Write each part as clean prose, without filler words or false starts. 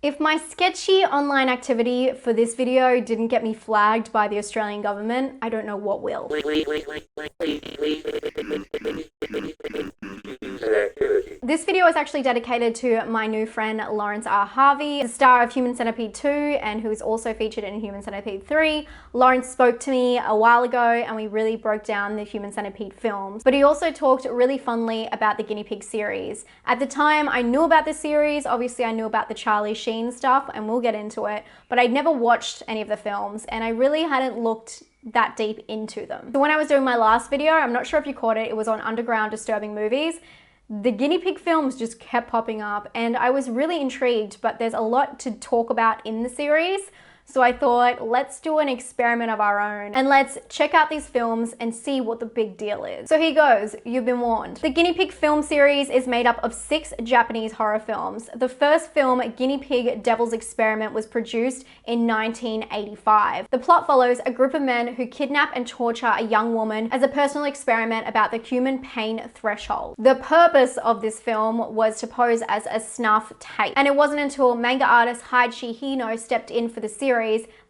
If my sketchy online activity for this video didn't get me flagged by the Australian government, I don't know what will. This video is actually dedicated to my new friend Lawrence R. Harvey, the star of Human Centipede 2 and who is also featured in Human Centipede 3. Lawrence spoke to me a while ago and we really broke down the Human Centipede films, but he also talked really fondly about the Guinea Pig series. At the time, I knew about the series. Obviously, I knew about the Charlie Sheen stuff and we'll get into it, but I'd never watched any of the films and I really hadn't looked that deep into them. So when I was doing my last video, I'm not sure if you caught it, it was on Underground Disturbing Movies. The guinea pig films just kept popping up and I was really intrigued, but there's a lot to talk about in the series. So I thought, let's do an experiment of our own and let's check out these films and see what the big deal is. So here goes, you've been warned. The Guinea Pig film series is made up of 6 Japanese horror films. The first film, Guinea Pig Devil's Experiment, was produced in 1985. The plot follows a group of men who kidnap and torture a young woman as a personal experiment about the human pain threshold. The purpose of this film was to pose as a snuff tape, and it wasn't until manga artist Hideshi Hino stepped in for the series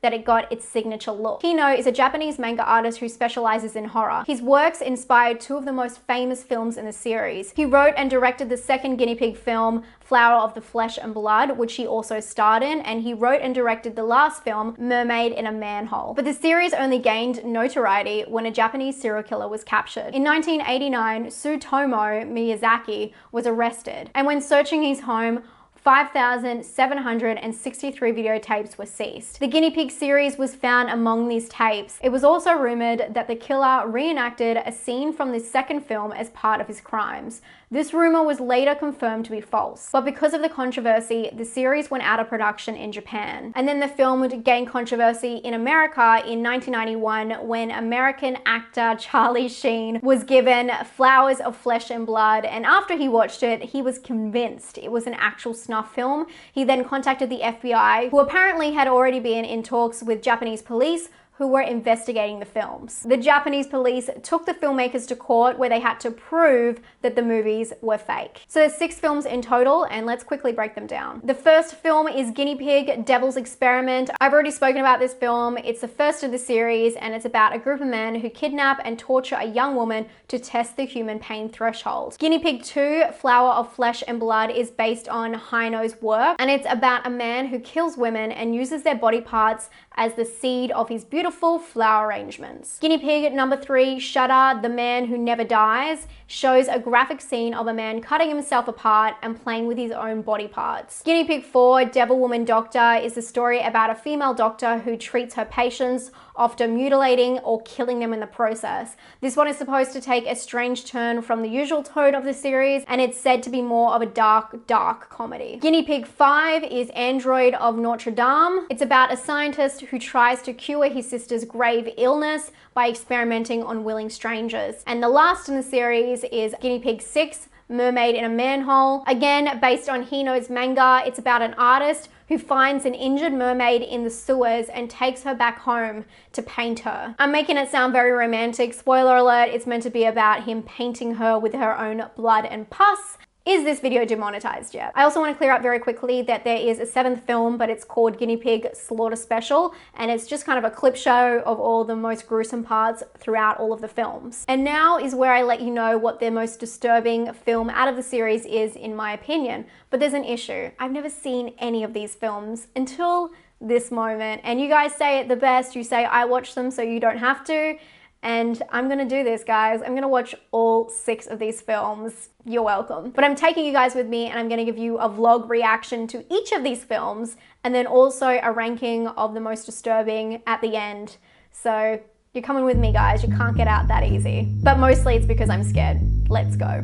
that it got its signature look. Hino is a Japanese manga artist who specializes in horror. His works inspired 2 of the most famous films in the series. He wrote and directed the second guinea pig film, Flower of the Flesh and Blood, which he also starred in, and he wrote and directed the last film, Mermaid in a Manhole. But the series only gained notoriety when a Japanese serial killer was captured. In 1989, Tsutomu Miyazaki was arrested, and when searching his home, 5,763 videotapes were seized. The Guinea Pig series was found among these tapes. It was also rumored that the killer reenacted a scene from the second film as part of his crimes. This rumor was later confirmed to be false, but because of the controversy, the series went out of production in Japan. And then the film would gain controversy in America in 1991 when American actor Charlie Sheen was given Flowers of Flesh and Blood, and after he watched it, he was convinced it was an actual snuff film. He then contacted the FBI, who apparently had already been in talks with Japanese police who were investigating the films. The Japanese police took the filmmakers to court where they had to prove that the movies were fake. So there's 6 films in total and let's quickly break them down. The first film is Guinea Pig Devil's Experiment. I've already spoken about this film. It's the first of the series and it's about a group of men who kidnap and torture a young woman to test the human pain threshold. Guinea Pig 2, Flower of Flesh and Blood, is based on Hino's work and it's about a man who kills women and uses their body parts as the seed of his beautiful flower arrangements. Guinea Pig number 3, Shudder, The Man Who Never Dies, shows a graphic scene of a man cutting himself apart and playing with his own body parts. Guinea Pig 4, Devil Woman Doctor, is a story about a female doctor who treats her patients, often mutilating or killing them in the process. This one is supposed to take a strange turn from the usual tone of the series, and it's said to be more of a dark comedy. Guinea Pig 5 is Android of Notre Dame. It's about a scientist who tries to cure his sister's grave illness by experimenting on willing strangers. And the last in the series is Guinea Pig 6, Mermaid in a Manhole. Again, based on Hino's manga, it's about an artist who finds an injured mermaid in the sewers and takes her back home to paint her. I'm making it sound very romantic. Spoiler alert, it's meant to be about him painting her with her own blood and pus. Is this video demonetized yet? I also want to clear up very quickly that there is a 7th film, but it's called Guinea Pig Slaughter Special, and it's just kind of a clip show of all the most gruesome parts throughout all of the films. And now is where I let you know what the most disturbing film out of the series is, in my opinion. But there's an issue. I've never seen any of these films until this moment, and you guys say it the best. You say I watch them so you don't have to. And I'm gonna do this, guys. I'm gonna watch all 6 of these films. You're welcome. But I'm taking you guys with me and I'm gonna give you a vlog reaction to each of these films and then also a ranking of the most disturbing at the end. So you're coming with me, guys. You can't get out that easy. But mostly it's because I'm scared. Let's go.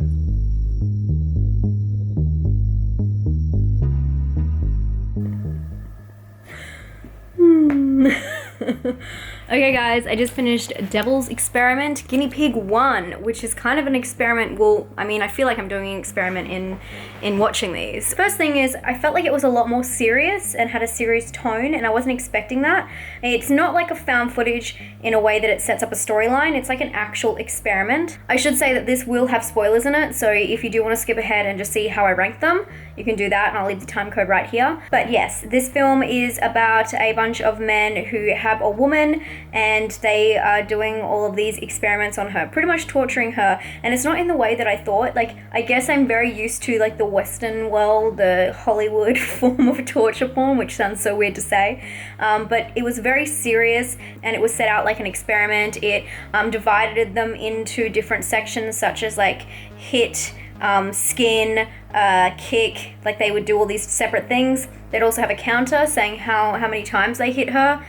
Okay guys, I just finished Devil's Experiment, Guinea Pig 1, which is kind of an experiment. Well, I mean, I feel like I'm doing an experiment in watching these. First thing is, I felt like it was a lot more serious and had a serious tone, and I wasn't expecting that. It's not like a found footage in a way that it sets up a storyline. It's like an actual experiment. I should say that this will have spoilers in it, so if you do want to skip ahead and just see how I rank them, you can do that, and I'll leave the time code right here. But yes, this film is about a bunch of men who have a woman, and they are doing all of these experiments on her, pretty much torturing her. And it's not in the way that I thought. Like, I guess I'm very used to like the Western world, the Hollywood form of torture porn, which sounds so weird to say. But it was very serious, and it was set out like an experiment. It divided them into different sections, such as like hit, skin, kick. Like, they would do all these separate things. They'd also have a counter saying how many times they hit her.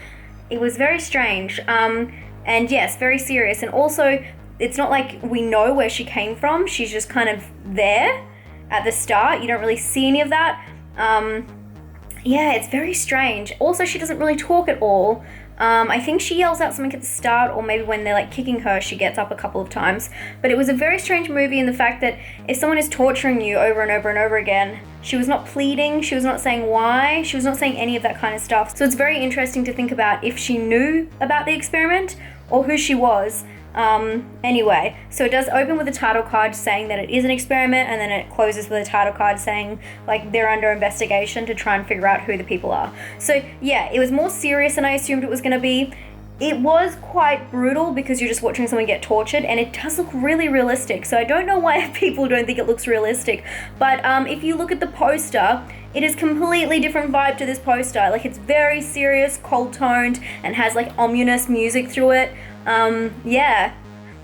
It was very strange, and yes, very serious. And also, it's not like we know where she came from. She's just kind of there at the start. You don't really see any of that. Yeah, it's very strange. Also, she doesn't really talk at all. I think she yells out something at the start, or maybe when they're like kicking her, she gets up a couple of times. But it was a very strange movie in the fact that if someone is torturing you over and over and over again, she was not pleading, she was not saying why, she was not saying any of that kind of stuff. So it's very interesting to think about if she knew about the experiment or who she was. Anyway, so it does open with a title card saying that it is an experiment, and then it closes with a title card saying like they're under investigation to try and figure out who the people are. So yeah, it was more serious than I assumed it was going to be. It was quite brutal because you're just watching someone get tortured, and it does look really realistic. So I don't know why people don't think it looks realistic, but if you look at the poster, it is completely different vibe to this poster. Like, it's very serious, cold toned, and has like ominous music through it. Yeah.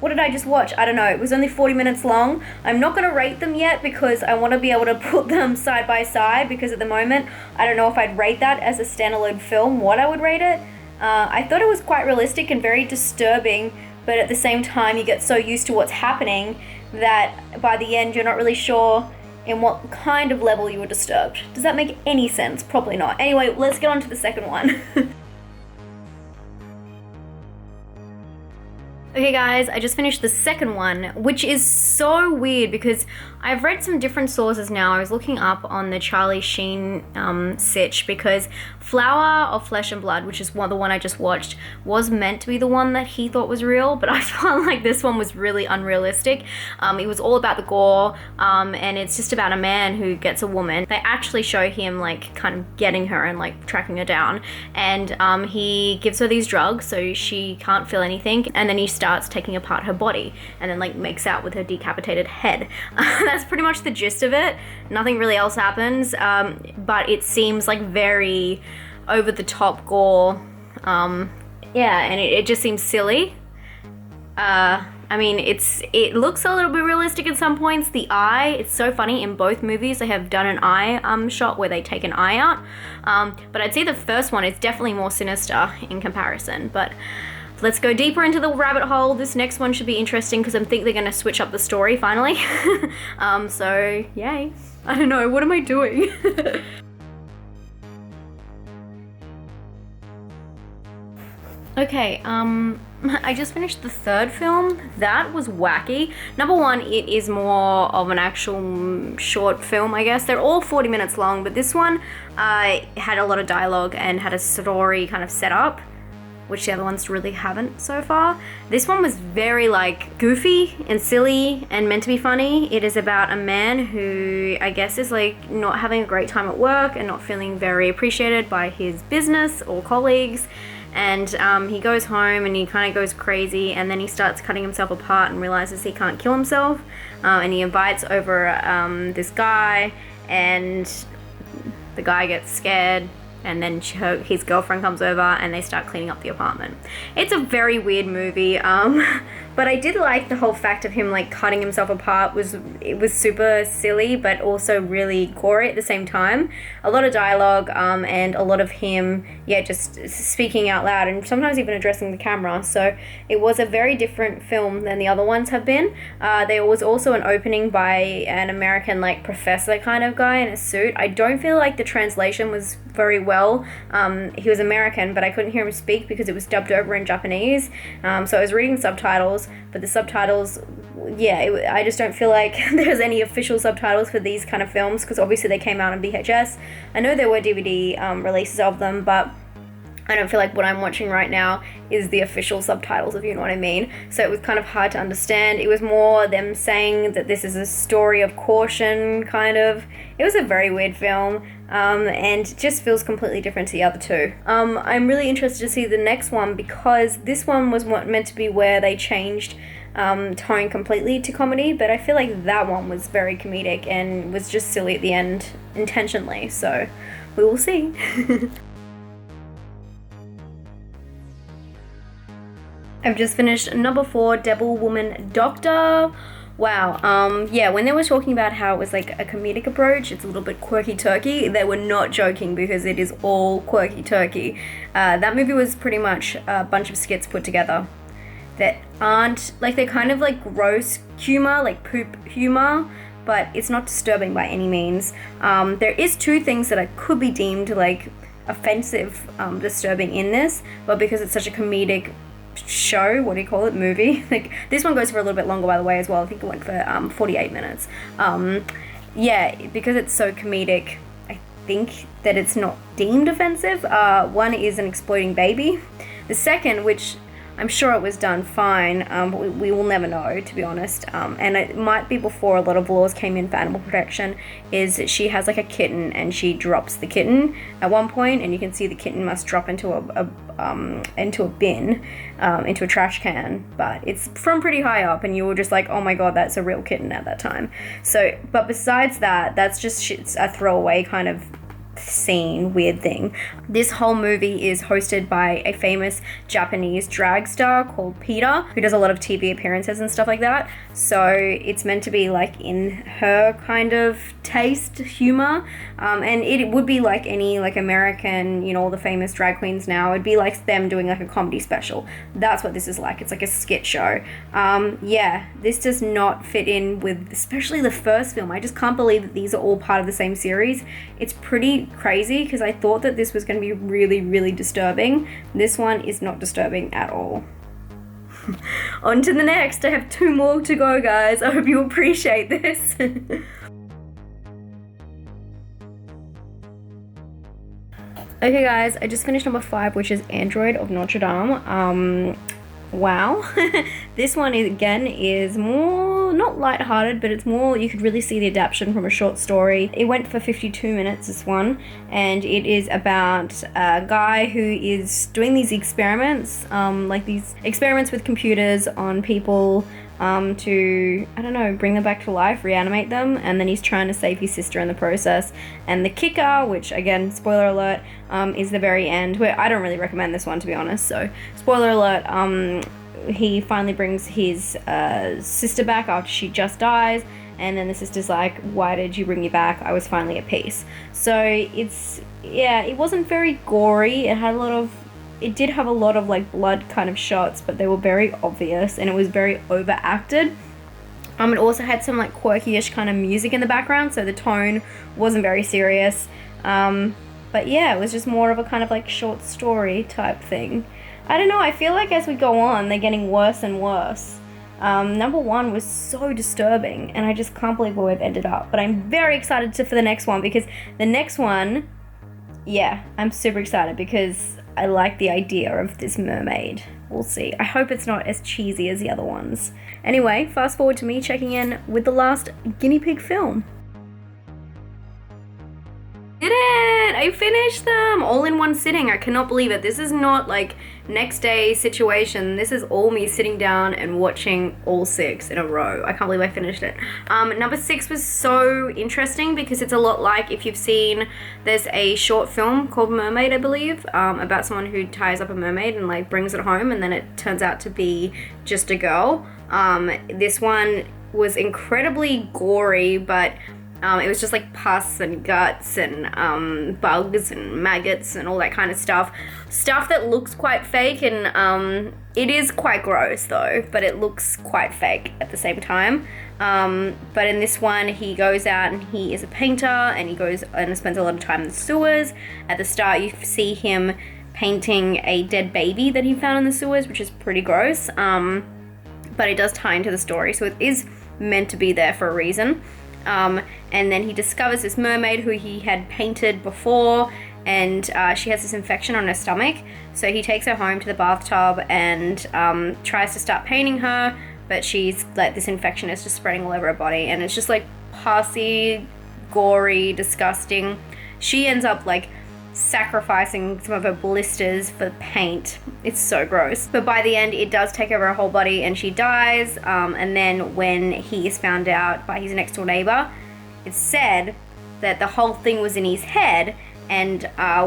What did I just watch? I don't know. It was only 40 minutes long. I'm not going to rate them yet because I want to be able to put them side by side, because at the moment, I don't know if I'd rate that as a standalone film, what I would rate it. I thought it was quite realistic and very disturbing, but at the same time, you get so used to what's happening that by the end, you're not really sure in what kind of level you were disturbed. Does that make any sense? Probably not. Anyway, let's get on to the second one. Okay guys, I just finished the second one, which is so weird because I've read some different sources now. I was looking up on the Charlie Sheen sitch, because Flower of Flesh and Blood, which is the one I just watched, was meant to be the one that he thought was real, but I felt like this one was really unrealistic. It was all about the gore, and it's just about a man who gets a woman. They actually show him like kind of getting her and like tracking her down, and he gives her these drugs so she can't feel anything, and then he starts taking apart her body and then like makes out with her decapitated head. That's pretty much the gist of it. Nothing really else happens, but it seems like very over the top gore. Yeah, and it just seems silly. I mean, it looks a little bit realistic at some points. The eye, it's so funny. In both movies, they have done an eye shot where they take an eye out. But I'd say the first one is definitely more sinister in comparison. But let's go deeper into the rabbit hole. This next one should be interesting because I think they're going to switch up the story finally. So yay. I don't know, what am I doing? Okay, I just finished the third film. That was wacky. Number one, it is more of an actual short film, I guess. They're all 40 minutes long, but this one had a lot of dialogue and had a story kind of set up, which the other ones really haven't so far. This one was very like goofy and silly and meant to be funny. It is about a man who I guess is like not having a great time at work and not feeling very appreciated by his business or colleagues. And he goes home and he kind of goes crazy, and then he starts cutting himself apart and realizes he can't kill himself. And he invites over this guy, and the guy gets scared, and then his girlfriend comes over and they start cleaning up the apartment. It's a very weird movie. But I did like the whole fact of him like cutting himself apart. It was super silly, but also really gory at the same time. A lot of dialogue, and a lot of him, just speaking out loud and sometimes even addressing the camera. So it was a very different film than the other ones have been. There was also an opening by an American like professor kind of guy in a suit. I don't feel like the translation was very well. He was American, but I couldn't hear him speak because it was dubbed over in Japanese. So I was reading subtitles, but the subtitles, I just don't feel like there's any official subtitles for these kind of films, because obviously they came out on VHS. I know there were DVD releases of them, but I don't feel like what I'm watching right now is the official subtitles, if you know what I mean. So it was kind of hard to understand. It was more them saying that this is a story of caution, kind of. It was a very weird film, and just feels completely different to the other two. I'm really interested to see the next one, because this one was meant to be where they changed tone completely to comedy, but I feel like that one was very comedic and was just silly at the end intentionally. So we will see. I've just finished number 4, Devil Woman Doctor. Wow, when they were talking about how it was like a comedic approach, it's a little bit quirky turkey, they were not joking, because it is all quirky turkey. That movie was pretty much a bunch of skits put together that aren't, like, they're kind of like gross humor, like poop humor, but it's not disturbing by any means. There is 2 things that could be deemed like offensive, disturbing in this, but because it's such a comedic show, movie, like this one goes for a little bit longer, by the way, as well. I think it went for 48 minutes. Because it's so comedic, I think that it's not deemed offensive. One is an exploding baby. The second, which I'm sure it was done fine, but we will never know, to be honest, and it might be before a lot of laws came in for animal protection, is that she has like a kitten and she drops the kitten at one point, and you can see the kitten must drop into a bin, into a trash can, but it's from pretty high up, and you were just like, oh my god, that's a real kitten at that time. So, but besides that, that's just a throwaway kind of scene, weird thing. This whole movie is hosted by a famous Japanese drag star called Peter, who does a lot of TV appearances and stuff like that. So it's meant to be like in her kind of taste humor, and it would be like any like American, all the famous drag queens now, it'd be like them doing like a comedy special. That's what this is like. It's like a skit show. This does not fit in with especially the first film. I just can't believe that these are all part of the same series. It's pretty crazy, because I thought that this was going to be really, really disturbing. This one is not disturbing at all. On to the next. I have 2 more to go, guys. I hope you appreciate this. Okay, guys, I just finished number 5, which is Android of Notre Dame. Wow. This one is more, not lighthearted, but it's more, you could really see the adaptation from a short story. It went for 52 minutes, this one, and it is about a guy who is doing these experiments, like these experiments with computers on people, to, I don't know, bring them back to life, reanimate them, and then he's trying to save his sister in the process. And the kicker, which again, spoiler alert, is the very end, where I don't really recommend this one, to be honest, so spoiler alert, he finally brings his sister back after she just dies, and then the sister's like, why did you bring me back? I was finally at peace. So it wasn't very gory. It did have a lot of like blood kind of shots, but they were very obvious, and it was very overacted. It also had some like quirky-ish kind of music in the background, so the tone wasn't very serious. But yeah, it was just more of a kind of like short story type thing. I don't know, I feel like as we go on, they're getting worse and worse. Number 1 was so disturbing, and I just can't believe where we've ended up. But I'm very excited for the next one, because the next one, I'm super excited, because I like the idea of this mermaid. We'll see. I hope it's not as cheesy as the other ones. Anyway, fast forward to me checking in with the last guinea pig film. Did it! it! I finished them all in one sitting. I cannot believe it. This is not like next day situation. This is all me sitting down and watching all 6 in a row. I can't believe I finished it. Number 6 was so interesting because it's a lot like, if you've seen, there's a short film called Mermaid, I believe, about someone who ties up a mermaid and like brings it home, and then it turns out to be just a girl. This one was incredibly gory, but it was just like pus and guts and bugs and maggots and all that kind of stuff. Stuff that looks quite fake, and it is quite gross though, but it looks quite fake at the same time. But in this one, he goes out and he is a painter, and he goes and spends a lot of time in the sewers. At the start, you see him painting a dead baby that he found in the sewers, which is pretty gross. But it does tie into the story, so it is meant to be there for a reason. And then he discovers this mermaid who he had painted before, and she has this infection on her stomach. So he takes her home to the bathtub and tries to start painting her, but she's like, this infection is just spreading all over her body, and it's just like pussy, gory, disgusting. She ends up like sacrificing some of her blisters for paint. It's so gross. But by the end, it does take over her whole body and she dies. And then when he is found out by his next door neighbor, it's said that the whole thing was in his head, and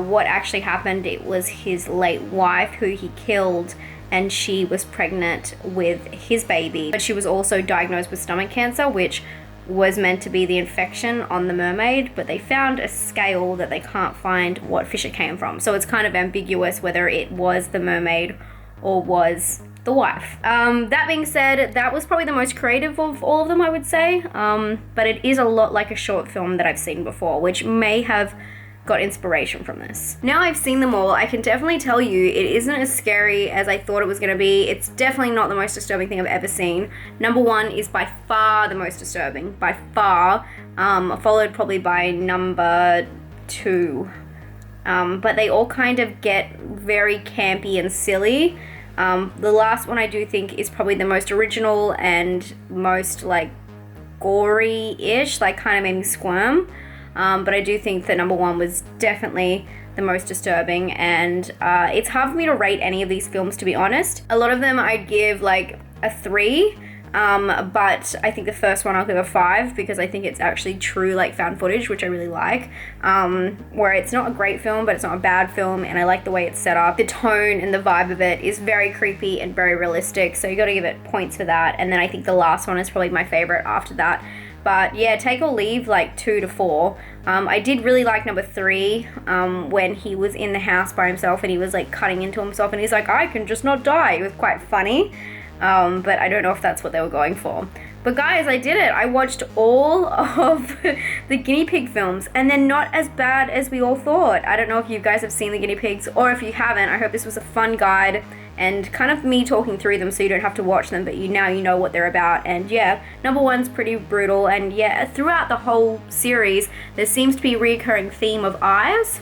what actually happened, it was his late wife who he killed, and she was pregnant with his baby, but she was also diagnosed with stomach cancer, which was meant to be the infection on the mermaid, but they found a scale that they can't find what fish it came from. So it's kind of ambiguous whether it was the mermaid or was the wife. That being said, that was probably the most creative of all of them, I would say. But it is a lot like a short film that I've seen before, which may have got inspiration from this. Now I've seen them all, I can definitely tell you it isn't as scary as I thought it was going to be. It's definitely not the most disturbing thing I've ever seen. Number 1 is by far the most disturbing, by far, followed probably by number 2. But they all kind of get very campy and silly. The last one I do think is probably the most original and most like gory-ish, like kind of made me squirm. But I do think that number 1 was definitely the most disturbing, and it's hard for me to rate any of these films, to be honest. A lot of them I'd give like a 3, but I think the first one I'll give a 5 because I think it's actually true like found footage, which I really like, where it's not a great film, but it's not a bad film, and I like the way it's set up. The tone and the vibe of it is very creepy and very realistic, so you gotta give it points for that. And then I think the last one is probably my favorite after that. But yeah, take or leave like 2 to 4. I did really like number 3, when he was in the house by himself and he was like cutting into himself and he's like, I can just not die. It was quite funny, but I don't know if that's what they were going for. But guys, I did it. I watched all of the guinea pig films, and they're not as bad as we all thought. I don't know if you guys have seen the guinea pigs, or if you haven't, I hope this was a fun guide and kind of me talking through them so you don't have to watch them, but now you know what they're about. And yeah, number 1's pretty brutal, and yeah, throughout the whole series, there seems to be a recurring theme of eyes.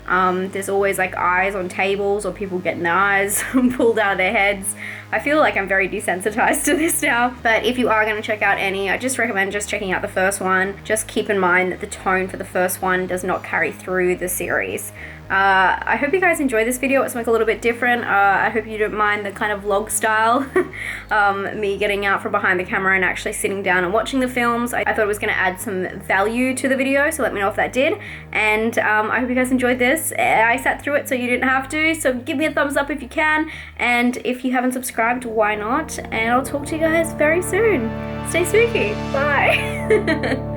There's always like eyes on tables, or people getting their eyes pulled out of their heads. I feel like I'm very desensitized to this now, but if you are going to check out any, I just recommend just checking out the first one. Just keep in mind that the tone for the first one does not carry through the series. I hope you guys enjoyed this video. It's like a little bit different. I hope you don't mind the kind of vlog style, me getting out from behind the camera and actually sitting down and watching the films. I thought it was going to add some value to the video, so let me know if that did. And I hope you guys enjoyed this. I sat through it so you didn't have to, so give me a thumbs up if you can, and if you haven't subscribed, why not? And I'll talk to you guys very soon. Stay spooky. Bye.